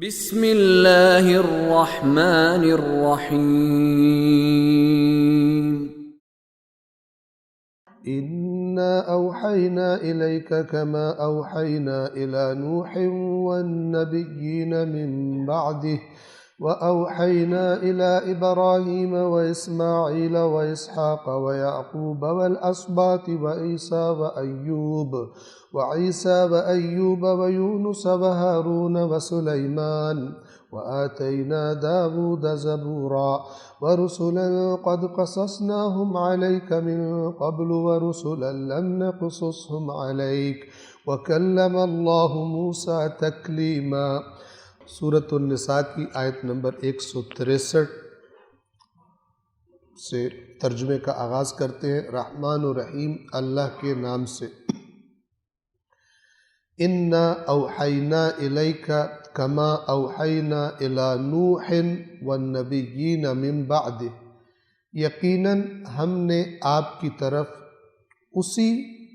بسم اللہ الرحمن الرحیم إنا أوحينا إليك كما أوحينا إلى نوح والنبيين من بعده وأوحينا إلى إبراهيم وإسماعيل وإسحاق ويعقوب والأسباط وعيسى وأيوب ويونس وهارون وسليمان وآتينا داود زبورا ورسلا قد قصصناهم عليك من قبل ورسلا لم نقصصهم عليك وكلم الله موسى تكليما۔ سورۃ النساء کی آیت نمبر 163 سے ترجمے کا آغاز کرتے ہیں۔ رحمان و رحیم اللہ کے نام سے۔ انا اوحینا الیک کما اوحینا الی نوح والنبیین من بعدہ، یقیناً ہم نے آپ کی طرف اسی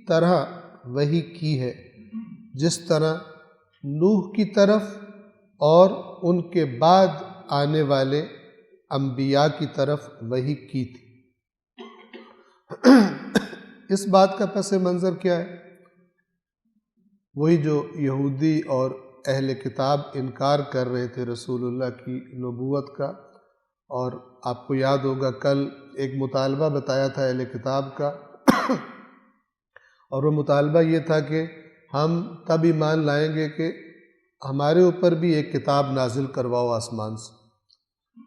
طرح وحی کی ہے جس طرح نوح کی طرف اور ان کے بعد آنے والے انبیاء کی طرف وحی کی تھی۔ اس بات کا پس منظر کیا ہے؟ وہی جو یہودی اور اہل کتاب انکار کر رہے تھے رسول اللہ کی نبوت کا، اور آپ کو یاد ہوگا کل ایک مطالبہ بتایا تھا اہل کتاب کا، اور وہ مطالبہ یہ تھا کہ ہم تب ایمان لائیں گے کہ ہمارے اوپر بھی ایک کتاب نازل کرواؤ آسمان سے۔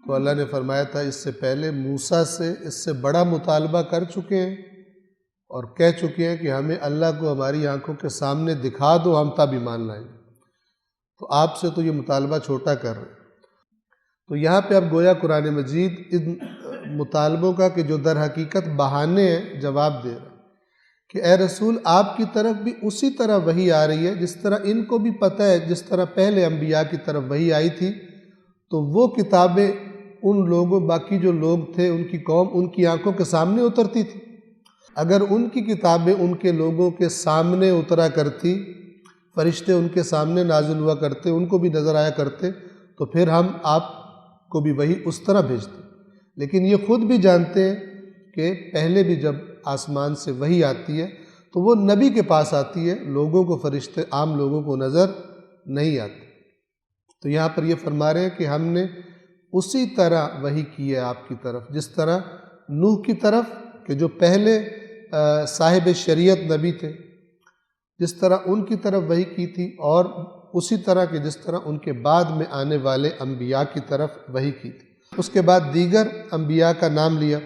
تو اللہ نے فرمایا تھا اس سے پہلے موسیٰ سے اس سے بڑا مطالبہ کر چکے ہیں اور کہہ چکے ہیں کہ ہمیں اللہ کو ہماری آنکھوں کے سامنے دکھا دو، ہم تب ایمان لائیں گے۔ تو آپ سے تو یہ مطالبہ چھوٹا کر رہے ہیں۔ تو یہاں پہ اب گویا قرآن مجید ان مطالبوں کا کہ جو در حقیقت بہانے ہیں جواب دے رہا ہے کہ اے رسول آپ کی طرف بھی اسی طرح وحی آ رہی ہے جس طرح ان کو بھی پتہ ہے، جس طرح پہلے انبیاء کی طرف وحی آئی تھی۔ تو وہ کتابیں ان لوگوں، باقی جو لوگ تھے ان کی قوم، ان کی آنکھوں کے سامنے اترتی تھی۔ اگر ان کی کتابیں ان کے لوگوں کے سامنے اترا کرتی، فرشتے ان کے سامنے نازل ہوا کرتے، ان کو بھی نظر آیا کرتے، تو پھر ہم آپ کو بھی وہی اس طرح بھیجتے۔ لیکن یہ خود بھی جانتے ہیں کہ پہلے بھی جب آسمان سے وحی آتی ہے تو وہ نبی کے پاس آتی ہے، لوگوں کو، فرشتے عام لوگوں کو نظر نہیں آتی۔ تو یہاں پر یہ فرما رہے ہیں کہ ہم نے اسی طرح وحی کی ہے آپ کی طرف جس طرح نوح کی طرف، کہ جو پہلے صاحب شریعت نبی تھے، جس طرح ان کی طرف وحی کی تھی، اور اسی طرح کہ جس طرح ان کے بعد میں آنے والے انبیاء کی طرف وحی کی تھی۔ اس کے بعد دیگر انبیاء کا نام لیا۔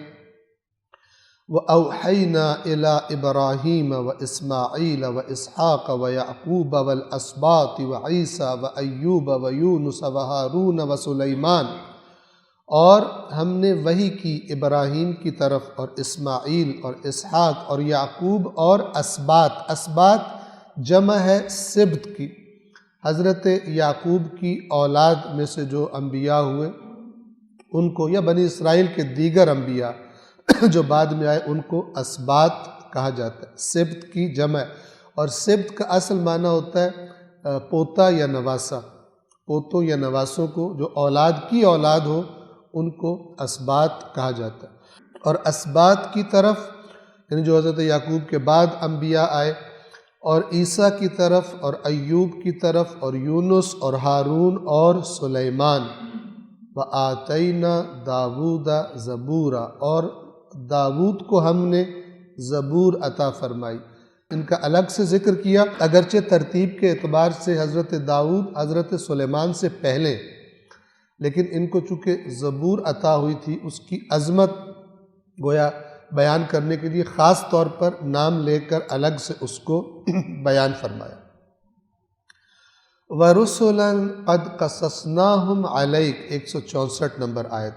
وَأَوْحَيْنَا إِلَىٰ إِبْرَاهِيمَ وَإِسْمَاعِيلَ وَإِسْحَاقَ وَيَعْقُوبَ وَالْأَسْبَاطِ وَعِيسَى وَأَيُّوبَ وَيُونُسَ وَهَارُونَ وَسُلَيْمَانَ، اور ہم نے وحی کی ابراہیم کی طرف اور اسماعیل اور اسحاق اور یعقوب اور اسباط۔ اسباط جمع ہے سبط کی۔ حضرت یعقوب کی اولاد میں سے جو انبیاء ہوئے ان کو، یا بنی اسرائیل کے دیگر انبیاء جو بعد میں آئے، ان کو اسباط کہا جاتا ہے۔ سبط کی جمع، اور سبط کا اصل معنی ہوتا ہے پوتا یا نواسا۔ پوتوں یا نواسوں کو، جو اولاد کی اولاد ہو، ان کو اسباط کہا جاتا ہے۔ اور اسباط کی طرف یعنی جو حضرت یعقوب کے بعد انبیاء آئے، اور عیسیٰ کی طرف اور ایوب کی طرف اور یونس اور ہارون اور سلیمان۔ وَآتَيْنَا دَاوُودَ زَبُورًا، اور داود کو ہم نے زبور عطا فرمائی۔ ان کا الگ سے ذکر کیا، اگرچہ ترتیب کے اعتبار سے حضرت داود حضرت سلیمان سے پہلے، لیکن ان کو چونکہ زبور عطا ہوئی تھی اس کی عظمت گویا بیان کرنے کے لیے خاص طور پر نام لے کر الگ سے اس کو بیان فرمایا۔ وَرُسُلًا قَدْ قَصَصْنَاهُمْ عَلَيْكَ، 164 نمبر آیت۔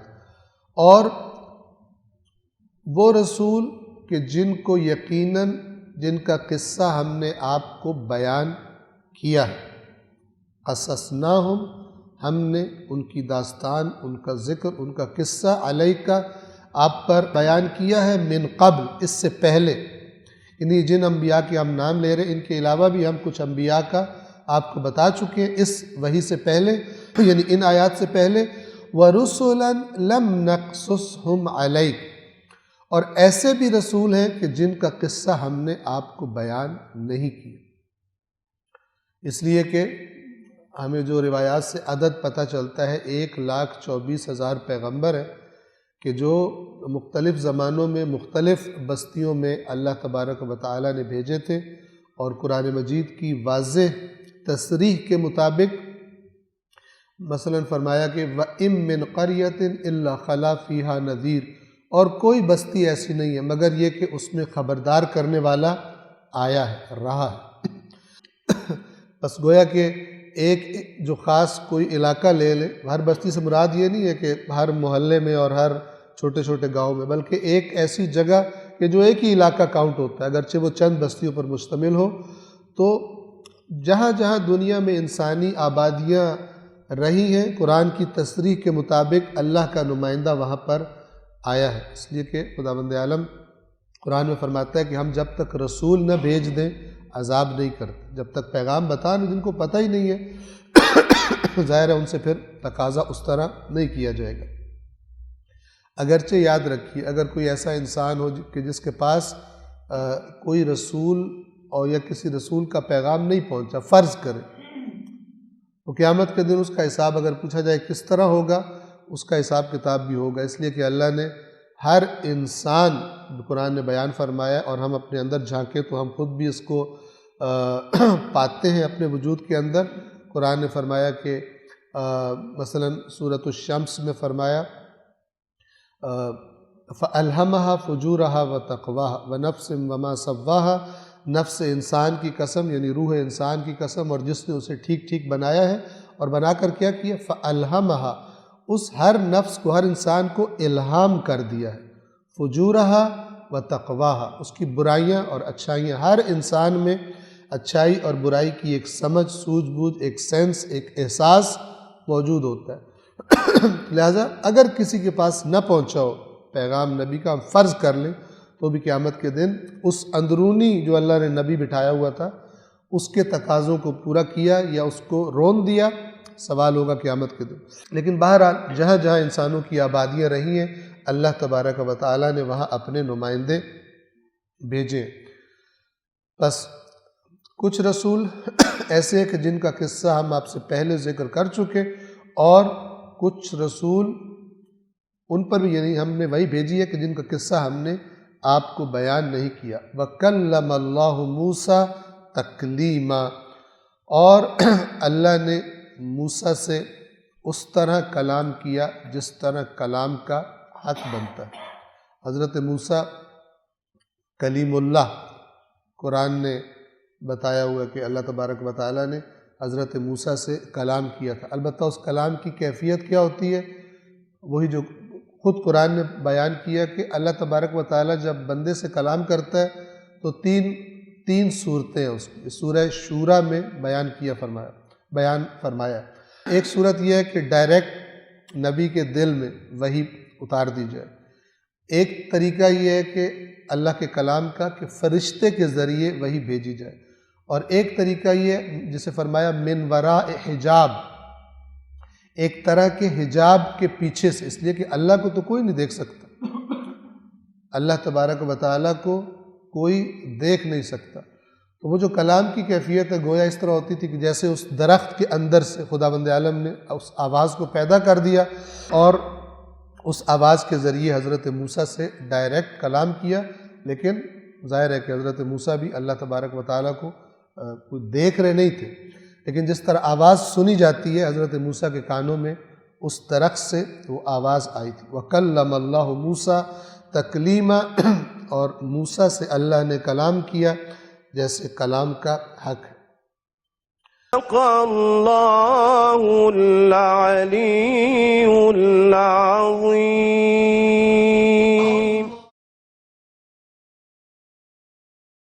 اور وہ رسول کہ جن کو یقیناً جن کا قصہ ہم نے آپ کو بیان کیا ہے۔ قصصناہم، ہم نے ان کی داستان، ان کا ذکر، ان کا قصہ علیک آپ پر بیان کیا ہے، من قبل، اس سے پہلے۔ یعنی جن انبیاء کے ہم نام لے رہے ہیں ان کے علاوہ بھی ہم کچھ انبیاء کا آپ کو بتا چکے ہیں اس وحی سے پہلے، یعنی ان آیات سے پہلے وَرُسُلًا لَمْ نَقْصُصْهُمْ عَلَيْكَ، اور ایسے بھی رسول ہیں کہ جن کا قصہ ہم نے آپ کو بیان نہیں کیا، اس لیے کہ ہمیں جو روایات سے عدد پتہ چلتا ہے 1,24,000 پیغمبر ہیں کہ جو مختلف زمانوں میں مختلف بستیوں میں اللہ تبارک و تعالیٰ نے بھیجے تھے، اور قرآن مجید کی واضح تصریح کے مطابق مثلا فرمایا کہ وَإِن مِّن قَرْيَةٍ إِلَّا خَلَا فِيهَا نَذِيرٌ، اور کوئی بستی ایسی نہیں ہے مگر یہ کہ اس میں خبردار کرنے والا آیا ہے، رہا ہے۔ بس گویا کہ ایک جو خاص کوئی علاقہ لے لے، ہر بستی سے مراد یہ نہیں ہے کہ ہر محلے میں اور ہر چھوٹے چھوٹے گاؤں میں، بلکہ ایک ایسی جگہ کہ جو ایک ہی علاقہ کاؤنٹ ہوتا ہے، اگرچہ وہ چند بستیوں پر مشتمل ہو، تو جہاں جہاں دنیا میں انسانی آبادیاں رہی ہیں، قرآن کی تصریح کے مطابق اللہ کا نمائندہ وہاں پر آیا ہے۔ اس لیے کہ خداوند عالم قرآن میں فرماتا ہے کہ ہم جب تک رسول نہ بھیج دیں عذاب نہیں کرتے، جب تک پیغام بتا نہیں، جن کو پتہ ہی نہیں ہے ظاہر ہے ان سے پھر تقاضا اس طرح نہیں کیا جائے گا۔ اگرچہ یاد رکھیے اگر کوئی ایسا انسان ہو کہ جس کے پاس کوئی رسول اور یا کسی رسول کا پیغام نہیں پہنچا، فرض کرے تو قیامت کے دن اس کا حساب اگر پوچھا جائے کس طرح ہوگا، اس کا حساب کتاب بھی ہوگا، اس لیے کہ اللہ نے ہر انسان قرآن نے بیان فرمایا، اور ہم اپنے اندر جھانکیں تو ہم خود بھی اس کو پاتے ہیں اپنے وجود کے اندر۔ قرآن نے فرمایا کہ مثلا سورۃ الشمس میں فرمایا فَأَلْهَمَهَا فُجُورَهَا وَتَقْوَاهَا وَنَفْسٍ وَمَا سَوَّاهَا، نفس انسان کی قسم یعنی روح انسان کی قسم، اور جس نے اسے ٹھیک ٹھیک بنایا ہے، اور بنا کر کیا کیا، فَأَلْهَمَهَا، اس ہر نفس کو، ہر انسان کو الہام کر دیا ہے، فُجُورَهَا وَتَقْوَاهَا، اس کی برائیاں اور اچھائیاں، ہر انسان میں اچھائی اور برائی کی ایک سمجھ، سوجھ بوجھ، ایک سینس، ایک احساس موجود ہوتا ہے۔ لہذا اگر کسی کے پاس نہ پہنچا ہو پیغام نبی کا، ہم فرض کر لیں تو بھی قیامت کے دن اس اندرونی جو اللہ نے نبی بٹھایا ہوا تھا اس کے تقاضوں کو پورا کیا یا اس کو رون دیا، سوال ہوگا قیامت کے دن۔ لیکن بہرحال جہاں جہاں انسانوں کی آبادیاں رہی ہیں، اللہ تبارک و تعالیٰ نے وہاں اپنے نمائندے بھیجے۔ بس کچھ رسول ایسے ہیں کہ جن کا قصہ ہم آپ سے پہلے ذکر کر چکے، اور کچھ رسول ان پر بھی یعنی ہم نے وہی بھیجی ہے کہ جن کا قصہ ہم نے آپ کو بیان نہیں کیا۔ وَكَلَّمَ اللَّهُ مُوسَى تَكْلِيمًا، اور اللہ نے موسیٰ سے اس طرح کلام کیا جس طرح کلام کا حق بنتا ہے۔ حضرت موسیٰ کلیم اللہ، قرآن نے بتایا ہوا کہ اللہ تبارک و تعالیٰ نے حضرت موسیٰ سے کلام کیا تھا۔ البتہ اس کلام کی کیفیت کیا ہوتی ہے، وہی جو خود قرآن نے بیان کیا کہ اللہ تبارک و تعالیٰ جب بندے سے کلام کرتا ہے تو تین صورتیں ہیں اس کی، سورہ شورا میں بیان فرمایا۔ ایک صورت یہ ہے کہ ڈائریکٹ نبی کے دل میں وحی اتار دی جائے، ایک طریقہ یہ ہے کہ اللہ کے کلام کا کہ فرشتے کے ذریعے وحی بھیجی جائے، اور ایک طریقہ یہ جسے فرمایا من وراء حجاب، ایک طرح کے حجاب کے پیچھے سے، اس لیے کہ اللہ کو تو کوئی نہیں دیکھ سکتا، اللہ تبارک و تعالیٰ کو کوئی دیکھ نہیں سکتا، تو وہ جو کلام کی کیفیت ہے گویا اس طرح ہوتی تھی کہ جیسے اس درخت کے اندر سے خداوند عالم نے اس آواز کو پیدا کر دیا، اور اس آواز کے ذریعے حضرت موسیٰ سے ڈائریکٹ کلام کیا۔ لیکن ظاہر ہے کہ حضرت موسیٰ بھی اللہ تبارک و تعالیٰ کو کوئی دیکھ رہے نہیں تھے، لیکن جس طرح آواز سنی جاتی ہے حضرت موسیٰ کے کانوں میں اس درخت سے وہ آواز آئی تھی۔ وَكَلَّمَ اللَّهُ مُوسَى تَكْلِيمًا، اور موسیٰ سے اللہ نے کلام کیا جیسے کلام کا حق ہے۔ صدق اللہ العلی العظیم۔